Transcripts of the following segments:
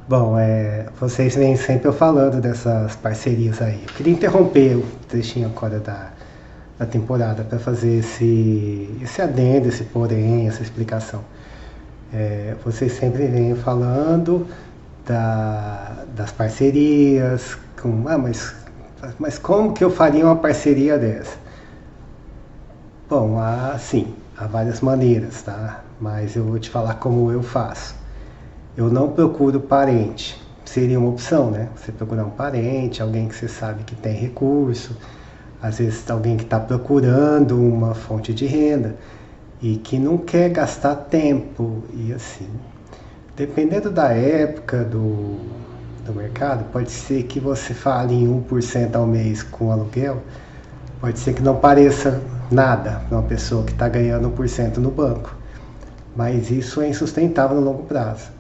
Bom, vocês vêm sempre eu falando dessas parcerias aí. Eu queria interromper o trechinho agora da temporada para fazer esse adendo, esse porém, essa explicação. Vocês sempre vêm falando das parcerias, mas como que eu faria uma parceria dessa? Bom, sim, há várias maneiras, tá? Mas eu vou te falar como eu faço. Eu não procuro parente. Seria uma opção, né? Você procurar um parente, alguém que você sabe que tem recurso, às vezes alguém que está procurando uma fonte de renda e que não quer gastar tempo e assim. Dependendo da época do mercado, pode ser que você fale em 1% ao mês com aluguel, pode ser que não pareça nada para uma pessoa que está ganhando 1% no banco, mas isso é insustentável no longo prazo.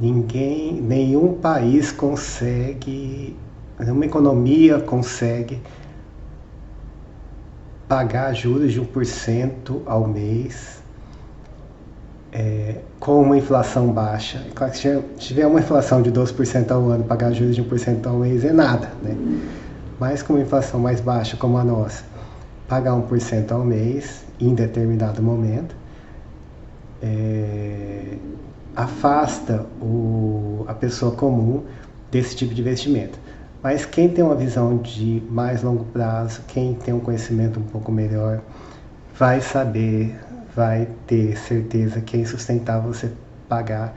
Nenhum país consegue, nenhuma economia consegue pagar juros de 1% ao mês com uma inflação baixa. Claro que se tiver uma inflação de 12% ao ano, pagar juros de 1% ao mês é nada, né? Mas com uma inflação mais baixa como a nossa, pagar 1% ao mês em determinado momento afasta a pessoa comum desse tipo de investimento. Mas quem tem uma visão de mais longo prazo, quem tem um conhecimento um pouco melhor, vai saber, vai ter certeza que é insustentável você pagar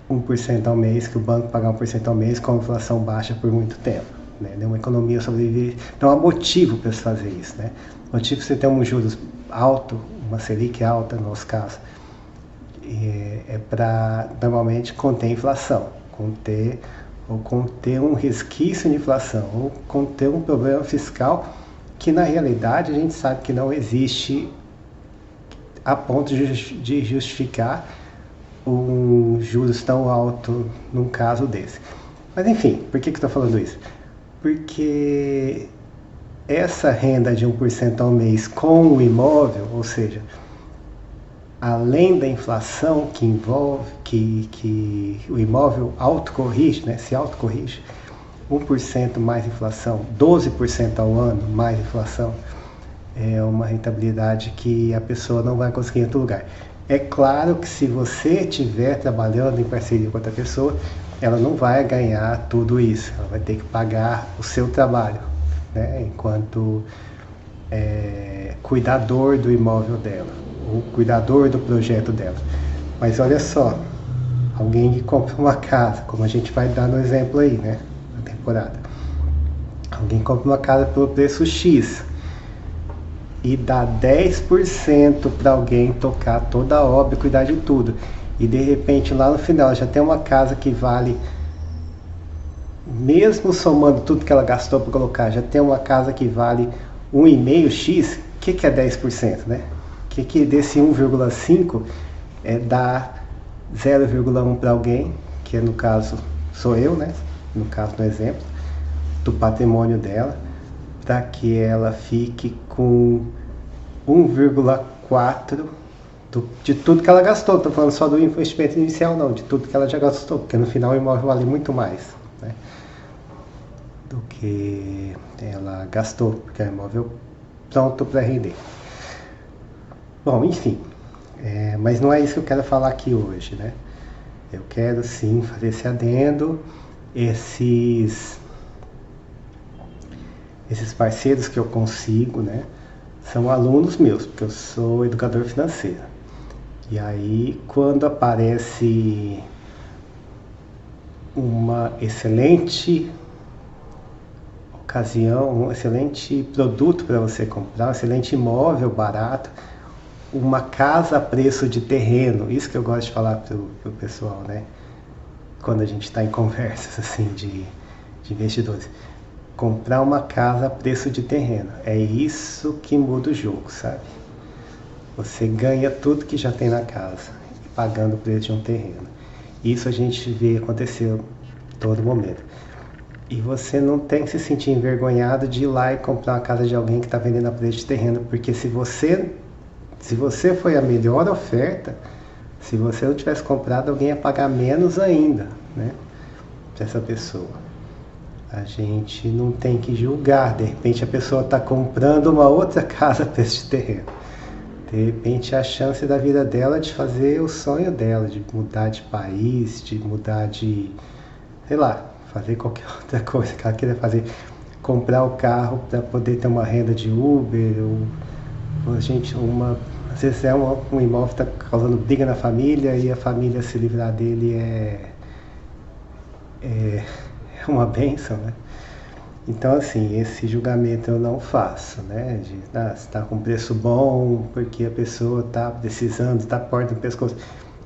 1% ao mês, que o banco pagar 1% ao mês com inflação baixa por muito tempo. Né? Uma economia sobrevive. Então há motivo para se fazer isso. Né? Motivo para você ter um juros alto, uma Selic alta no nosso caso, para normalmente conter a inflação, conter um resquício de inflação, ou conter um problema fiscal que na realidade a gente sabe que não existe a ponto de justificar um juros tão alto num caso desse. Mas enfim, por que eu estou falando isso? Porque essa renda de 1% ao mês com o imóvel, ou seja, além da inflação que envolve, que o imóvel autocorrige, né, se autocorrige, 1% mais inflação, 12% ao ano mais inflação, é uma rentabilidade que a pessoa não vai conseguir em outro lugar. É claro que se você estiver trabalhando em parceria com outra pessoa, ela não vai ganhar tudo isso, ela vai ter que pagar o seu trabalho, né, enquanto cuidador do imóvel dela, o cuidador do projeto dela. Mas olha só, alguém que compra uma casa, como a gente vai dar no exemplo aí, né, na temporada. Alguém compra uma casa pelo preço X e dá 10% para alguém tocar toda a obra e cuidar de tudo. E de repente lá no final já tem uma casa que vale, mesmo somando tudo que ela gastou para colocar, já tem uma casa que vale 1,5x. O que é 10%, né? Que desse 1,5 dá 0,1 para alguém, que no caso sou eu, né? No caso do exemplo, do patrimônio dela, para que ela fique com 1,4 de tudo que ela gastou. Estou falando só do investimento inicial, não, de tudo que ela já gastou, porque no final o imóvel vale muito mais, né, do que ela gastou, porque é um imóvel pronto para render. Bom, enfim, mas não é isso que eu quero falar aqui hoje, né? Eu quero sim fazer esse adendo, esses parceiros que eu consigo, né, são alunos meus, porque eu sou educador financeiro. E aí, quando aparece uma excelente ocasião, um excelente produto para você comprar, um excelente imóvel barato, uma casa a preço de terreno, isso que eu gosto de falar pro pessoal, né? Quando a gente está em conversas assim de investidores. Comprar uma casa a preço de terreno, é isso que muda o jogo, sabe? Você ganha tudo que já tem na casa, pagando o preço de um terreno. Isso a gente vê acontecer todo momento. E você não tem que se sentir envergonhado de ir lá e comprar uma casa de alguém que está vendendo a preço de terreno, porque se você foi a melhor oferta, se você não tivesse comprado, alguém ia pagar menos ainda. né, para essa pessoa. A gente não tem que julgar. De repente a pessoa está comprando uma outra casa para este terreno. De repente a chance da vida dela de fazer o sonho dela, de mudar de país, de mudar de, sei lá, fazer qualquer outra coisa que ela queira fazer, comprar o carro para poder ter uma renda de Uber, ou a gente, às vezes um imóvel que está causando briga na família e a família se livrar dele é uma bênção, né? Então, assim, esse julgamento eu não faço, né? De, se está com preço bom, porque a pessoa está precisando, está corda no pescoço.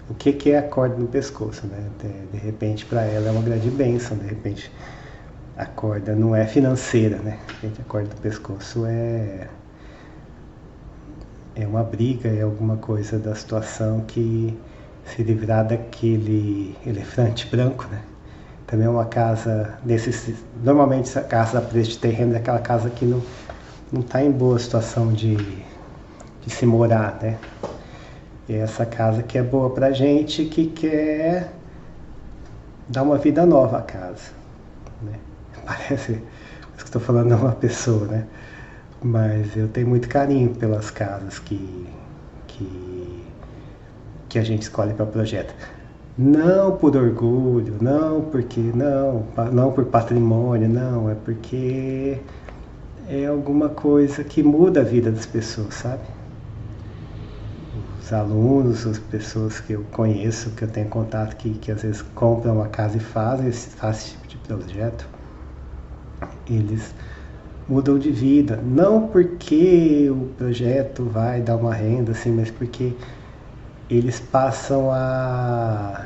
O que é a corda no pescoço, né? De repente, para ela é uma grande bênção, de repente a corda não é financeira, né? De repente, a corda do pescoço é uma briga, é alguma coisa da situação que se livrar daquele elefante branco, né? Também é uma casa normalmente a casa a preço de terreno é aquela casa que não está em boa situação de se morar, né? E é essa casa que é boa pra gente, que quer dar uma vida nova à casa, né? Parece que estou falando de uma pessoa, né? Mas eu tenho muito carinho pelas casas que a gente escolhe para o projeto. Não por orgulho, não por patrimônio, não, é porque é alguma coisa que muda a vida das pessoas, sabe? Os alunos, as pessoas que eu conheço, que eu tenho contato, que às vezes compram uma casa e fazem esse tipo de projeto, eles mudam de vida, não porque o projeto vai dar uma renda, assim, mas porque eles passam a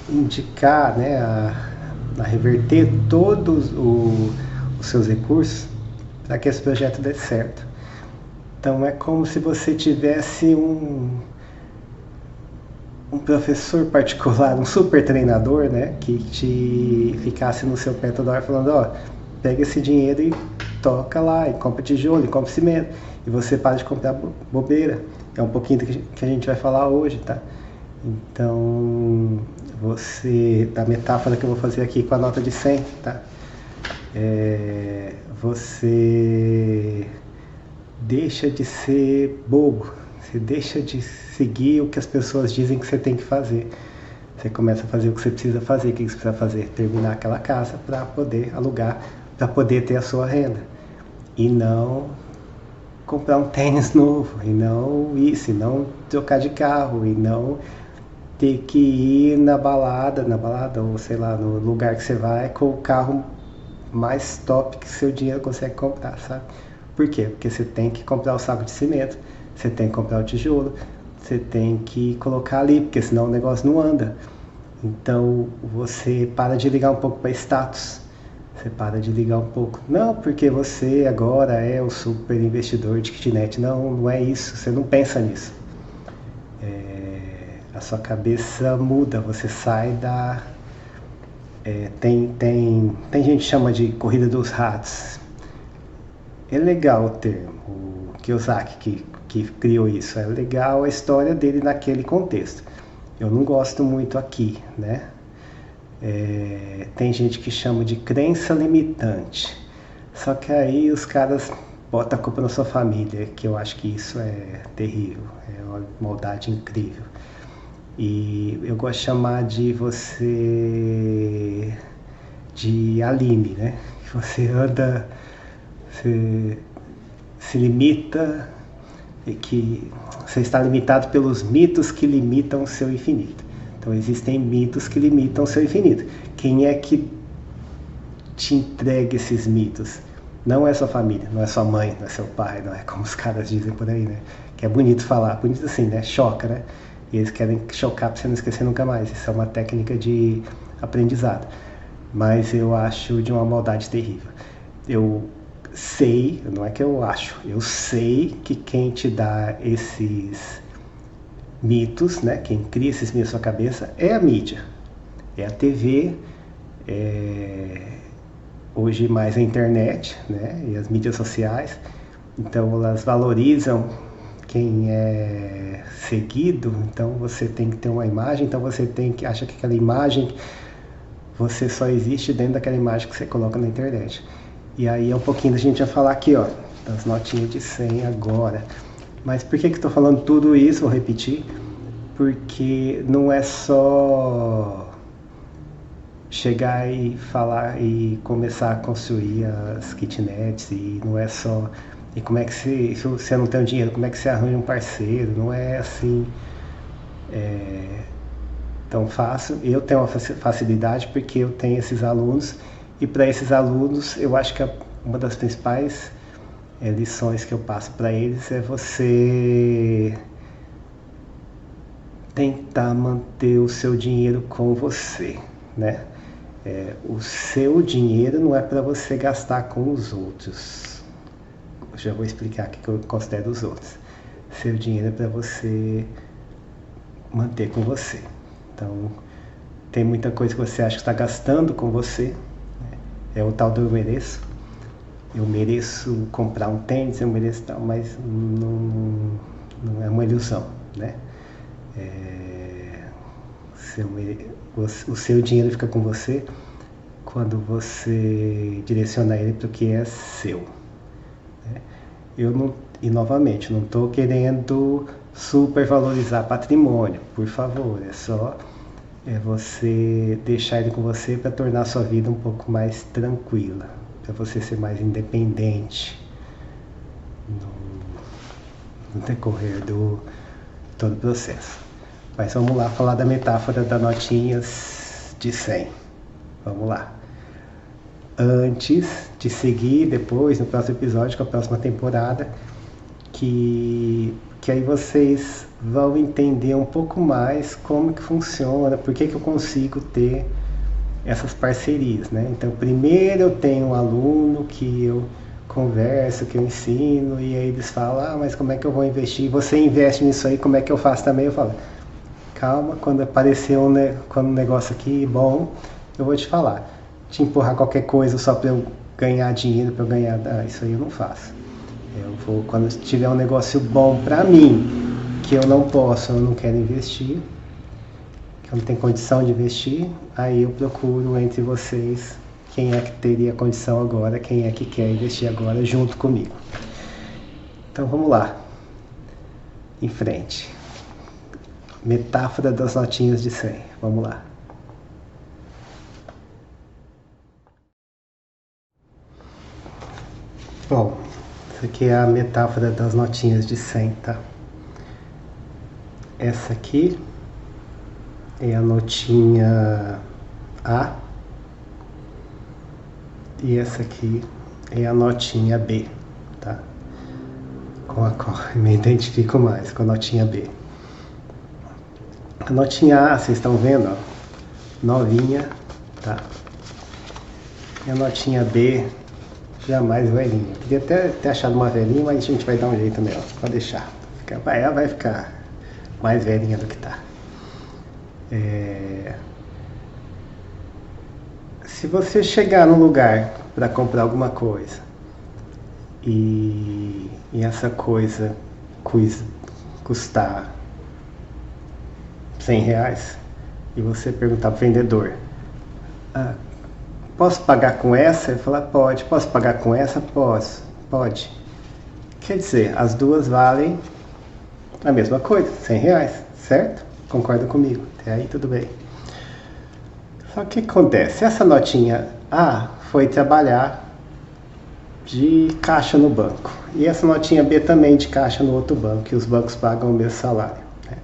indicar, né, a reverter todos os seus recursos para que esse projeto dê certo. Então é como se você tivesse um professor particular, um super treinador, né, que te ficasse no seu pé toda hora falando, ó, pega esse dinheiro e toca lá, e compra tijolo, e compra cimento, e você para de comprar bobeira. É um pouquinho do que a gente vai falar hoje, tá? Então, a metáfora que eu vou fazer aqui com a nota de 100, tá? Você deixa de ser bobo, você deixa de seguir o que as pessoas dizem que você tem que fazer. Você começa a fazer o que você precisa fazer. O que você precisa fazer? Terminar aquela casa para poder alugar, para poder ter a sua renda. E não comprar um tênis novo, e não trocar de carro, e não ter que ir na balada, ou sei lá, no lugar que você vai com o carro mais top que seu dinheiro consegue comprar, sabe? Por quê? Porque você tem que comprar o saco de cimento, você tem que comprar o tijolo, você tem que colocar ali, porque senão o negócio não anda. Então você para de ligar um pouco para status, você para de ligar um pouco. Não, porque você agora é o super investidor de kitnet. Não é isso, você não pensa nisso. A sua cabeça muda, você sai da... tem gente que chama de corrida dos ratos. É legal o termo, o Kiyosaki que criou isso, é legal a história dele naquele contexto. Eu não gosto muito aqui, né? Tem gente que chama de crença limitante, só que aí os caras botam a culpa na sua família, que eu acho que isso é terrível, é uma maldade incrível. E eu gosto de chamar de Aline, né? Que você anda, você se limita, e que você está limitado pelos mitos que limitam o seu infinito. Então existem mitos que limitam o seu infinito. Quem é que te entrega esses mitos? Não é sua família, não é sua mãe, não é seu pai, não é como os caras dizem por aí, né? Que é bonito falar, bonito assim, né? Choca, né? E eles querem chocar para você não esquecer nunca mais. Isso é uma técnica de aprendizado. Mas eu acho de uma maldade terrível. Eu sei, não é que eu acho, eu sei que quem te dá esses mitos, né, quem cria esses mitos na sua cabeça é a mídia, é a TV, hoje mais a internet, né, e as mídias sociais. Então elas valorizam quem é seguido, então você tem que ter uma imagem, então você tem que acha que aquela imagem, você só existe dentro daquela imagem que você coloca na internet. E aí é um pouquinho da gente já falar aqui, ó, das notinhas de 100 agora. Mas por que eu estou falando tudo isso? Vou repetir. Porque não é só chegar e falar e começar a construir as kitnets, e não é só... E como é que se você não tem o dinheiro, como é que você arranja um parceiro? Não é assim tão fácil. Eu tenho uma facilidade porque eu tenho esses alunos, e para esses alunos eu acho que uma das principais lições que eu passo para eles é você tentar manter o seu dinheiro com você, né? O seu dinheiro não é para você gastar com os outros. Eu já vou explicar o que eu considero os outros. Seu dinheiro é para você manter com você. Então, tem muita coisa que você acha que está gastando com você, né? É o tal do eu mereço. Eu mereço comprar um tênis, eu mereço tal, mas não é uma ilusão, né? O seu dinheiro fica com você quando você direciona ele para o que é seu, né? E novamente, não estou querendo supervalorizar patrimônio, por favor, é só você deixar ele com você para tornar a sua vida um pouco mais tranquila, para você ser mais independente no decorrer do todo o processo. Mas vamos lá falar da metáfora das notinhas de 100. Vamos lá. Antes de seguir, depois, no próximo episódio, com a próxima temporada, que aí vocês vão entender um pouco mais como que funciona, por que eu consigo ter essas parcerias, né? Então, primeiro eu tenho um aluno que eu converso, que eu ensino, e aí eles falam, mas como é que eu vou investir? Você investe nisso aí, como é que eu faço também? Eu falo, calma, quando aparecer um negócio aqui bom, eu vou te falar. Te empurrar qualquer coisa só para eu ganhar dinheiro, para eu ganhar... isso aí eu não faço. Eu vou, quando tiver um negócio bom para mim, que eu não posso, eu não quero investir, que eu não tenho condição de investir, aí eu procuro entre vocês quem é que teria condição agora, quem é que quer investir agora junto comigo. Então vamos lá, em frente. Metáfora das notinhas de 100, vamos lá. Bom, essa aqui é a metáfora das notinhas de 100, tá? Essa aqui é a notinha A, e essa aqui é a notinha B, tá? Com a qual eu me identifico mais, com a notinha B. A notinha A, vocês estão vendo, ó, novinha, tá? E a notinha B, já mais velhinha. Queria até ter achado uma velhinha, mas a gente vai dar um jeito nela, pode deixar. Ela vai ficar mais velhinha do que tá. Se você chegar num lugar para comprar alguma coisa e essa coisa custar R$100 e você perguntar pro vendedor, posso pagar com essa? Ele fala, pode. Posso pagar com essa? Posso. Pode. Quer dizer, as duas valem a mesma coisa, R$100, certo? Concorda comigo? Até aí tudo bem. Só que o que acontece? Essa notinha A foi trabalhar de caixa no banco. E essa notinha B também de caixa no outro banco, que os bancos pagam o mesmo salário, né?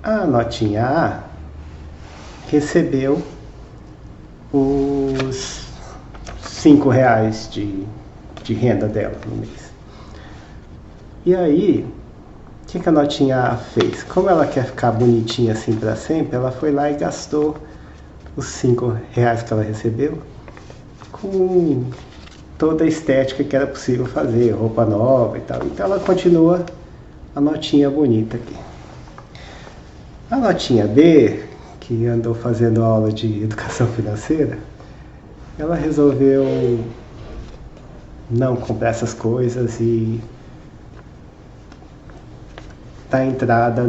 A notinha A recebeu os R$5 de renda dela no mês. E aí, o que a notinha A fez? Como ela quer ficar bonitinha assim para sempre, ela foi lá e gastou os R$5 que ela recebeu com toda a estética que era possível fazer, roupa nova e tal. Então ela continua a notinha bonita aqui. A notinha B, que andou fazendo aula de educação financeira, ela resolveu não comprar essas coisas e dar entrada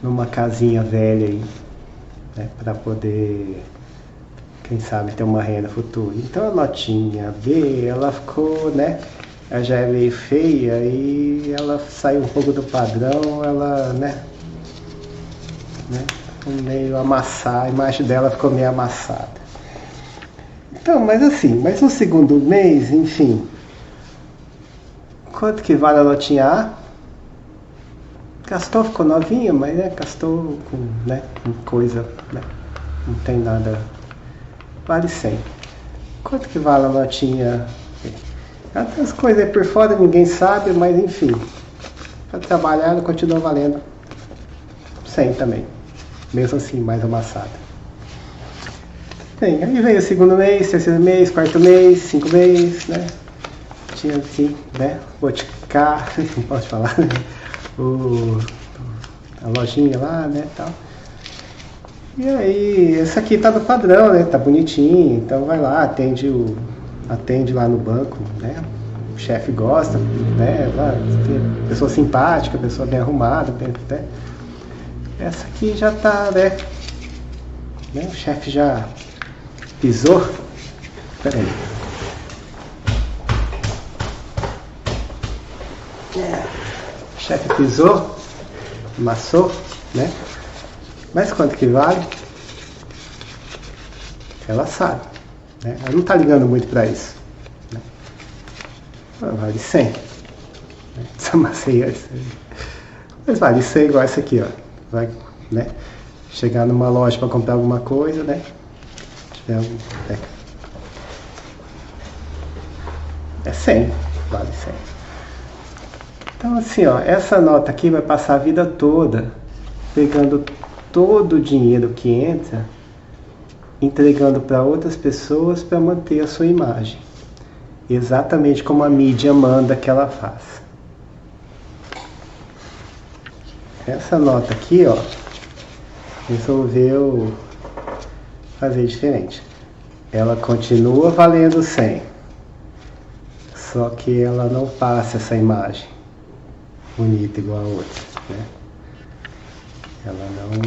numa casinha velha aí, né, para poder, quem sabe, ter uma renda futura. Então a notinha B, ela ficou, né, ela já é meio feia e ela saiu um pouco do padrão, ela, né, meio amassada, a imagem dela ficou meio amassada. Então, mas assim, mas no segundo mês, enfim, quanto que vale a notinha A? Gastou, ficou novinha, mas né, gastou com, né, com coisa, né, não tem nada, vale 100. Quanto que vale a notinha B? Ela tem as coisas aí por fora, ninguém sabe, mas enfim, para trabalhar ela continua valendo 100 também, mesmo assim, mais amassada. Bem, aí veio o segundo mês, terceiro mês, quarto mês, 5 meses, né? Tinha aqui, né? Boticário, não posso falar, né? A lojinha lá, né? Tal. E aí, essa aqui tá do padrão, né? Tá bonitinho, então vai lá, atende lá no banco, né? O chefe gosta, né? Lá, pessoa simpática, pessoa bem arrumada, né? Essa aqui já tá, né? O chefe já pisou. Pera aí. O chefe pisou, amassou, né? Mas quanto que vale? Ela sabe, né? Ela não tá ligando muito para isso, né? Vale 100, né? Desamassei essa. Mas vale 100 igual essa aqui, ó. Vai, né? Chegar numa loja para comprar alguma coisa, né? É 100, vale 100. Então assim, ó, essa nota aqui vai passar a vida toda pegando todo o dinheiro que entra, entregando para outras pessoas para manter a sua imagem, exatamente como a mídia manda que ela faça. Essa nota aqui, ó, resolveu fazer diferente. Ela continua valendo 100, só que ela não passa essa imagem bonita igual a outra, né? Ela não.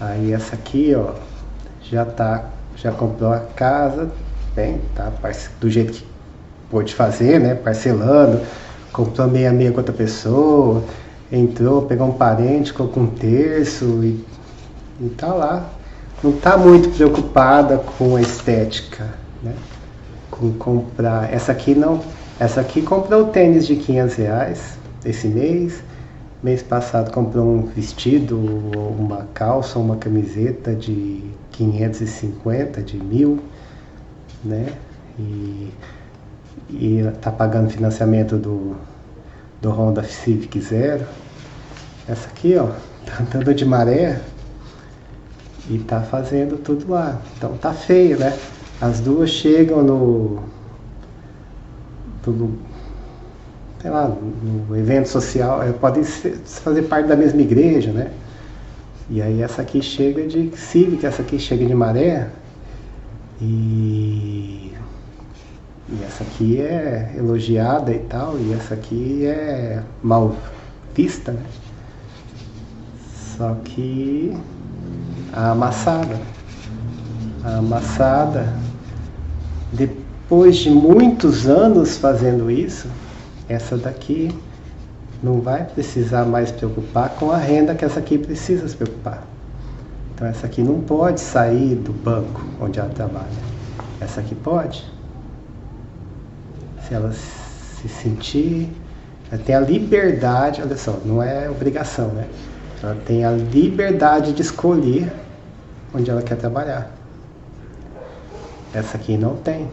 Aí essa aqui, ó, já comprou a casa, bem, tá do jeito que pôde fazer, né? Parcelando, comprou meia a meia com outra pessoa, entrou, pegou um parente, colocou um terço e tá lá. Não está muito preocupada com a estética, né? Com comprar. Essa aqui não. Essa aqui comprou tênis de R$500 esse mês. Mês passado comprou um vestido, uma calça, uma camiseta de 550, de 1.000, né? E tá pagando financiamento do Honda Civic Zero. Essa aqui, ó, tá andando de maré. E tá fazendo tudo lá. Então tá feio, né? As duas chegam sei lá, no evento social, podem fazer parte da mesma igreja, né? E aí essa aqui chega de Civic, essa aqui chega de maré. E essa aqui é elogiada e tal, e essa aqui é mal vista, né? Só que a amassada, depois de muitos anos fazendo isso, essa daqui não vai precisar mais se preocupar com a renda que essa aqui precisa se preocupar. Então essa aqui não pode sair do banco onde ela trabalha. Essa aqui pode. Se ela se sentir, ela tem a liberdade, olha só, não é obrigação, né? Ela tem a liberdade de escolher onde ela quer trabalhar. Essa aqui não tem.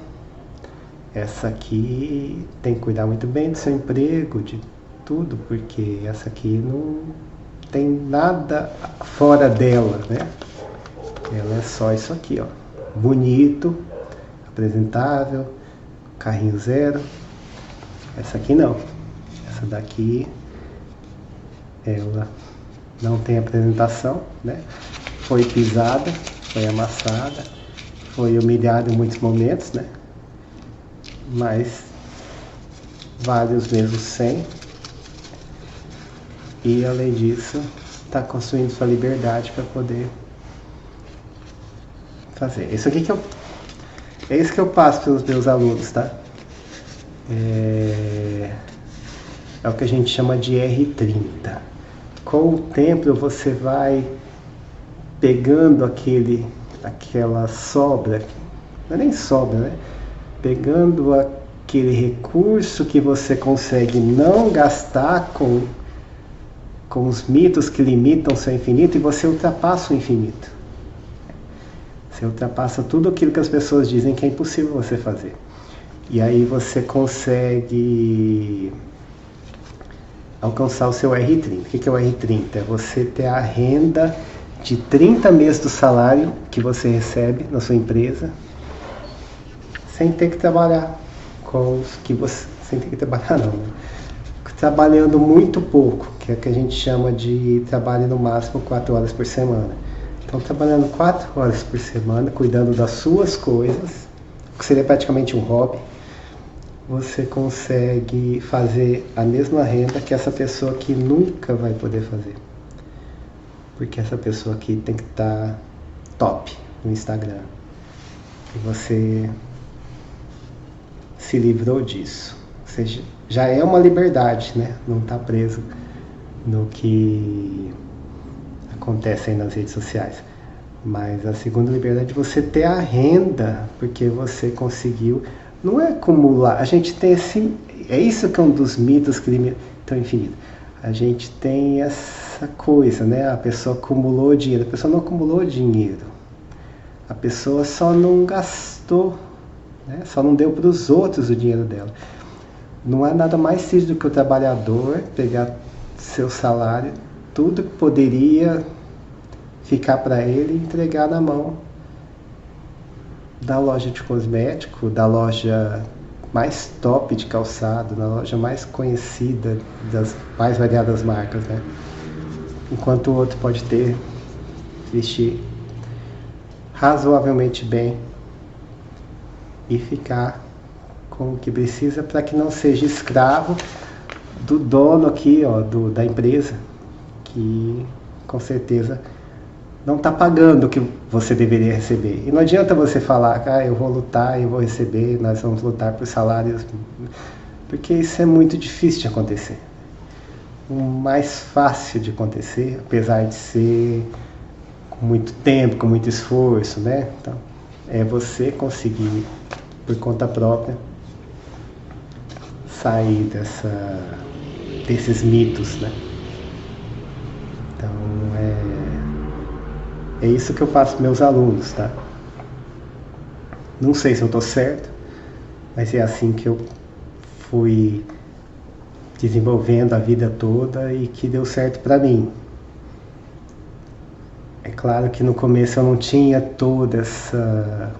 Essa aqui tem que cuidar muito bem do seu emprego, de tudo, porque essa aqui não tem nada fora dela, né? Ela é só isso aqui, ó. Bonito, apresentável, carrinho zero. Essa aqui não. Essa daqui, ela não tem apresentação, né? Foi pisada, foi amassada, foi humilhada em muitos momentos, né? mas vale os mesmos 100. E além disso, está construindo sua liberdade para poder fazer. Isso aqui é isso que eu passo para os meus alunos, tá? É o que a gente chama de R30. Com o tempo você vai pegando aquela sobra, não é nem sobra, né? Pegando aquele recurso que você consegue não gastar com os mitos que limitam o seu infinito, e você ultrapassa o infinito. Você ultrapassa tudo aquilo que as pessoas dizem que é impossível você fazer. E aí você consegue alcançar o seu R30. O que é o R30? É você ter a renda de 30 meses do salário que você recebe na sua empresa, sem ter que trabalhar com os que você... Sem ter que trabalhar não, né? Trabalhando muito pouco, que é o que a gente chama de trabalho no máximo 4 horas por semana. Então, trabalhando 4 horas por semana, cuidando das suas coisas, que seria praticamente um hobby, você consegue fazer a mesma renda que essa pessoa que nunca vai poder fazer. Porque essa pessoa aqui tem que estar top no Instagram. E você se livrou disso. Ou seja, já é uma liberdade, né? Não está preso no que acontece aí nas redes sociais. Mas a segunda liberdade é você ter a renda, porque você conseguiu. Não é acumular. A gente tem esse... É isso que é um dos mitos que limitam o infinito. A gente tem essa coisa, né? A pessoa acumulou dinheiro. A pessoa não acumulou dinheiro. A pessoa só não gastou, né? Só não deu para os outros o dinheiro dela. Não há nada mais triste do que o trabalhador pegar seu salário, tudo que poderia ficar para ele, e entregar na mão da loja de cosmético, da loja mais top de calçado, da loja mais conhecida das mais variadas marcas, né? Enquanto o outro pode vestir razoavelmente bem e ficar com o que precisa, para que não seja escravo do dono aqui, ó, da empresa, que com certeza não está pagando o que você deveria receber. E não adianta você falar, eu vou lutar, eu vou receber, nós vamos lutar por salários, porque isso é muito difícil de acontecer. O mais fácil de acontecer, apesar de ser com muito tempo, com muito esforço, né? Então, é você conseguir, por conta própria, sair desses mitos, né? Então, é isso que eu faço para meus alunos, tá? Não sei se eu estou certo, mas é assim que eu fui desenvolvendo a vida toda e que deu certo para mim. É claro que no começo eu não tinha toda essa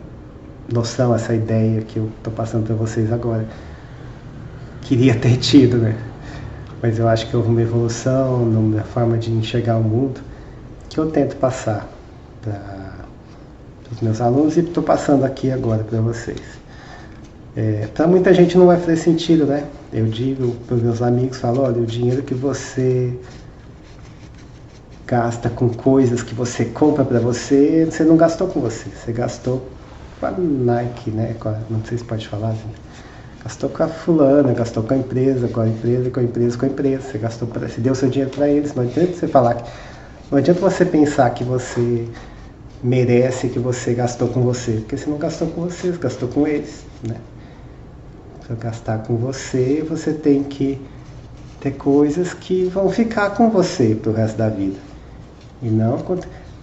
noção, essa ideia que eu estou passando para vocês agora. Queria ter tido, né? Mas eu acho que houve uma evolução na minha forma de enxergar o mundo que eu tento passar para os meus alunos e estou passando aqui agora para vocês. Para muita gente não vai fazer sentido, né? Eu digo para os meus amigos, falo, olha, o dinheiro que você gasta com coisas que você compra para você, você não gastou com você, você gastou com a Nike, né? Não sei se pode falar, gente. Gastou com a fulana, gastou com a empresa, com a empresa, com a empresa, com a empresa. Você gastou, você deu seu dinheiro para eles. Não adianta você falar não adianta você pensar que você merece, que você gastou com você, porque você não gastou com você, você gastou com eles, né? Para gastar com você, você tem que ter coisas que vão ficar com você pro resto da vida. E não,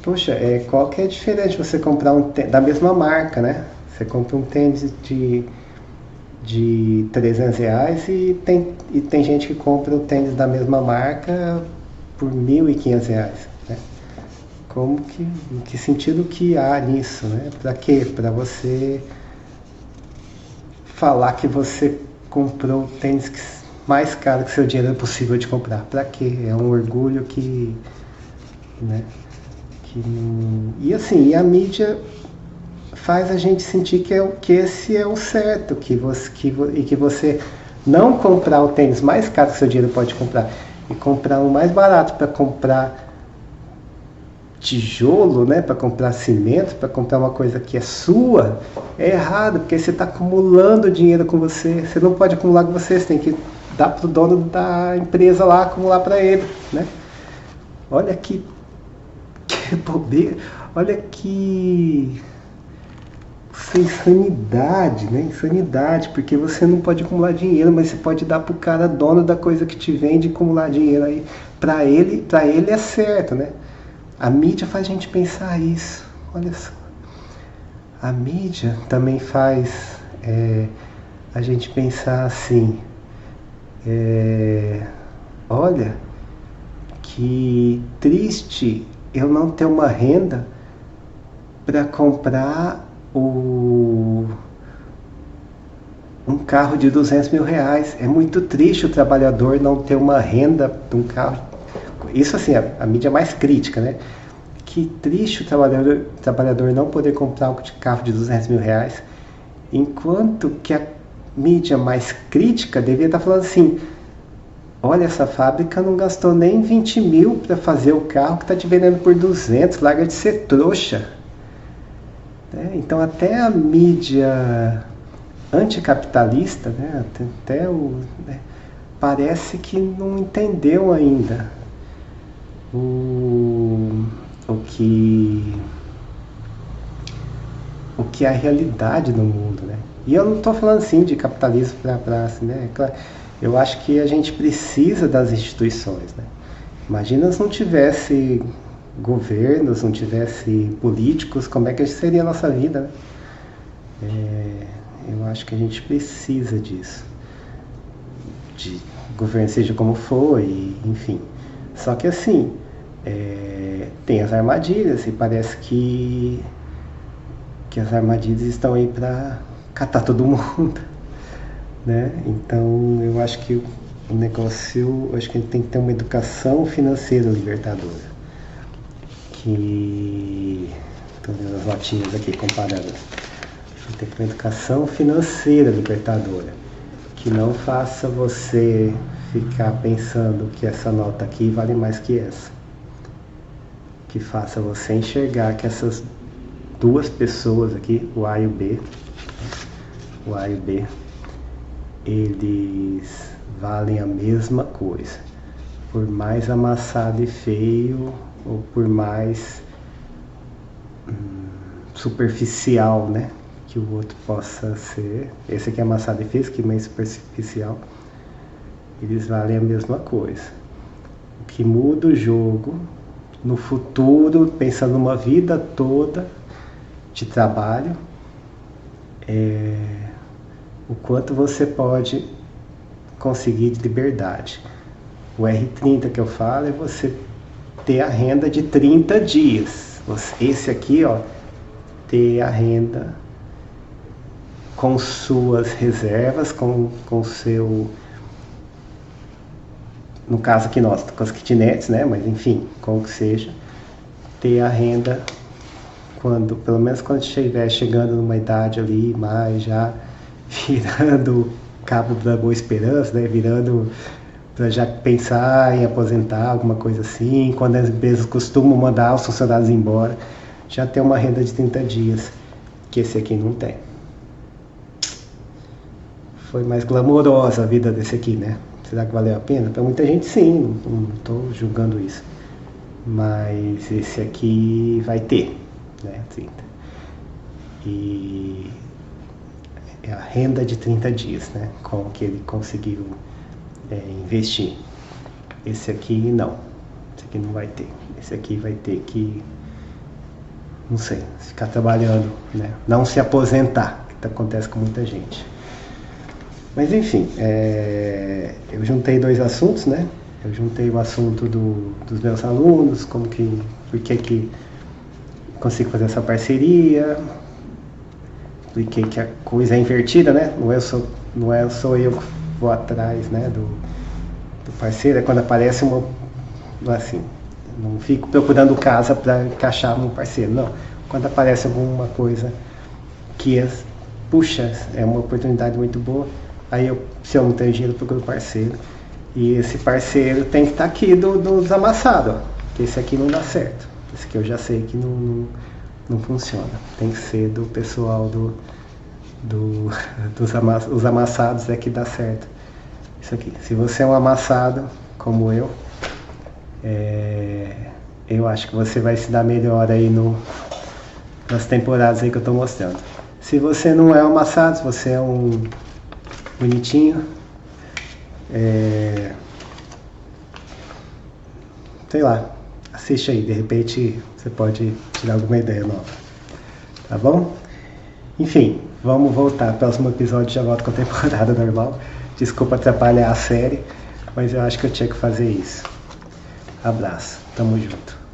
poxa, qual que é diferente você comprar um tênis da mesma marca, né? Você compra um tênis de R$300 e tem gente que compra o tênis da mesma marca por R$1.500, né? Que sentido que há nisso, né? Para quê? Para você falar que você comprou o tênis mais caro que seu dinheiro é possível de comprar. Para quê? É um orgulho que, né? E assim, a mídia faz a gente sentir que esse é o certo, e que você não comprar o tênis mais caro que seu dinheiro pode comprar e comprar um mais barato para comprar tijolo, né, para comprar cimento, para comprar uma coisa que é sua, é errado, porque você está acumulando dinheiro com você. Você não pode acumular com você, você tem que dar para o dono da empresa lá, acumular para ele, né? Olha que bobeira, olha que insanidade, né? Insanidade, porque você não pode acumular dinheiro, mas você pode dar pro cara dono da coisa que te vende acumular dinheiro aí. Para ele é certo, né? A mídia faz a gente pensar isso. Olha só. A mídia também faz a gente pensar assim. Olha, que triste eu não ter uma renda para comprar um carro de 200 mil reais. É muito triste o trabalhador não ter uma renda de um carro. Isso assim, a mídia mais crítica, né? Que triste o trabalhador não poder comprar um carro de 200 mil reais, enquanto que a mídia mais crítica devia estar falando assim: olha, essa fábrica não gastou nem 20 mil para fazer o carro que está te vendendo por 200, larga de ser trouxa. Então até a mídia anticapitalista, né, parece que não entendeu ainda o que é a realidade no mundo, né? E eu não estou falando assim de capitalismo para assim, né? Claro, eu acho que a gente precisa das instituições, né? Imagina se não tivesse governos, não tivesse políticos, como é que seria a nossa vida, né? Eu acho que a gente precisa disso, de governo seja como for, enfim. Só que assim, tem as armadilhas, e parece que as armadilhas estão aí para catar todo mundo, né? Então eu acho que o negócio, acho que a gente tem que ter uma educação financeira libertadora, que estou vendo as notinhas aqui comparadas. Tem que ter uma educação financeira libertadora, que não faça você ficar pensando que essa nota aqui vale mais que essa, que faça você enxergar que essas duas pessoas aqui, o A e o B, eles valem a mesma coisa, por mais amassado e feio, ou por mais superficial, né, que o outro possa ser. Esse aqui é amassado e feio, esse aqui é mais superficial. Eles valem a mesma coisa. O que muda o jogo no futuro, pensando numa vida toda de trabalho, o quanto você pode conseguir de liberdade. O R30 que eu falo é você ter a renda de 30 dias. Esse aqui, ó, ter a renda com suas reservas, com seu... No caso aqui nós, com as kitnets, né? Mas enfim, como que seja, ter a renda pelo menos quando estiver chegando numa idade ali, mais já virando cabo da Boa Esperança, né? Virando para já pensar em aposentar, alguma coisa assim, quando as empresas costumam mandar os funcionários embora, já ter uma renda de 30 dias, que esse aqui não tem. Foi mais glamourosa a vida desse aqui, né? Será que valeu a pena? Para muita gente sim, não estou julgando isso. Mas esse aqui vai ter, né? 30. E é a renda de 30 dias, né? Com que ele conseguiu investir. Esse aqui não. Esse aqui não vai ter. Esse aqui vai ter que, não sei, ficar trabalhando, né? Não se aposentar, que acontece com muita gente. Mas enfim, eu juntei dois assuntos, né? Eu juntei o assunto dos meus alunos, por que consigo fazer essa parceria, expliquei que a coisa é invertida, né? Não sou eu que vou atrás, né, do parceiro, é quando aparece assim, não fico procurando casa para encaixar um parceiro, não. Quando aparece alguma coisa que, puxa, é uma oportunidade muito boa. Aí, se eu não tenho dinheiro, eu procuro parceiro. E esse parceiro tem que estar aqui dos amassados, ó. Porque esse aqui não dá certo. Esse aqui eu já sei que não funciona. Tem que ser do pessoal os amassados é que dá certo. Isso aqui. Se você é um amassado, como eu acho que você vai se dar melhor aí nas temporadas aí que eu tô mostrando. Se você não é um amassado, se você é um bonitinho, sei lá, assiste aí, de repente você pode tirar alguma ideia nova, tá bom? Enfim, vamos voltar, próximo episódio já volto com a temporada normal. Desculpa atrapalhar a série, mas eu acho que eu tinha que fazer isso. Abraço, tamo junto.